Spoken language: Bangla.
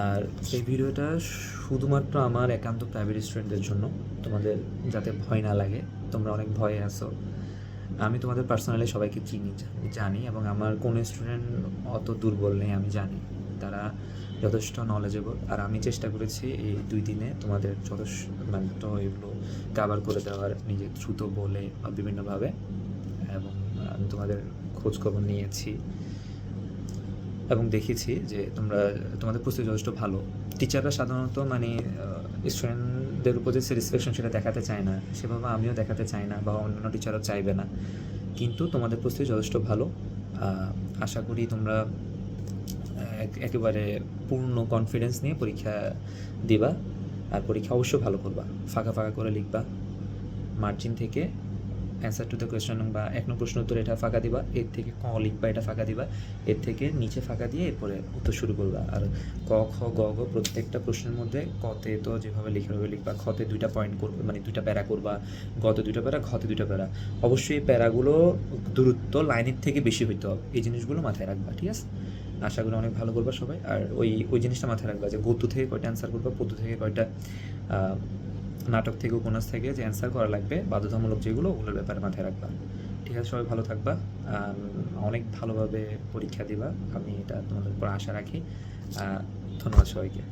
আর এই ভিডিওটা শুধুমাত্র আমার একান্ত প্রাইভেট স্টুডেন্টদের জন্য, তোমাদের যাতে ভয় না লাগে। তোমরা অনেক ভয়ে আছো, আমি তোমাদের পার্সোনালি সবাইকে জানি এবং আমার কোনো স্টুডেন্ট অত দুর্বল নেই, আমি জানি তারা যথেষ্ট নলেজেবল। আর আমি চেষ্টা করেছি এই 2 দিনে তোমাদের মানে তো এগুলো কাভার করে দেওয়ার, নিজের দ্রুত বলে বা বিভিন্নভাবে। এবং আমি তোমাদের খোঁজখবর নিয়েছি এবং দেখেছি যে তোমাদের প্রস্তুতি যথেষ্ট ভালো। টিচাররা সাধারণত মানে স্টুডেন্টদের উপর যে স্যাটিসফ্যাকশন সেটা দেখাতে চায় না, সেভাবে আমিও দেখাতে চাই না বা অন্যান্য টিচারও চাইবে না। কিন্তু তোমাদের প্রস্তুতি যথেষ্ট ভালো। আশা করি তোমরা একেবারে পূর্ণ কনফিডেন্স নিয়ে পরীক্ষা দিবা। আর পরীক্ষা অবশ্যই ভালো করবা, ফাঁকা ফাঁকা করে লিখবা। মার্জিন থেকে অ্যান্সার টু দ্য কোয়েশ্চেন বা 1 নং প্রশ্ন উত্তর এটা ফাঁকা দিবা, এর থেকে ক লিখবা, এটা ফাঁকা দিবা, এর থেকে নিচে ফাঁকা দিয়ে এরপরে উত্তর শুরু করবা। আর ক খ গ ঘ প্রত্যেকটা প্রশ্নের মধ্যে কতে তো যেভাবে লিখে লিখবা, খতে 2টা পয়েন্ট করবে, মানে 2টা প্যারা করবা, গতে 2টা প্যারা, ঘতে 2টা প্যারা। অবশ্যই এই প্যারাগুলো দূরত্ব লাইনের থেকে বেশি হইতে হবে, এই জিনিসগুলো মাথায় রাখবা, ঠিক আছে? আশা করি অনেক ভালো করবা সবাই। আর ওই জিনিসটা মাথায় রাখবা যে গদ্য থেকে কয়টা অ্যান্সার করবা, পদ্য থেকে কয়টা, নাটক থেকে, উপন্যাস থেকে যে অ্যান্সার করা লাগবে বাধ্যতামূলক যেগুলো, ওগুলোর ব্যাপারে মাথায় রাখবা। ঠিক আছে, সবাই ভালো থাকবা, অনেক ভালোভাবে পরীক্ষা দিবা, আমি এটা তোমাদের উপর আশা রাখি। ধন্যবাদ সবাইকে।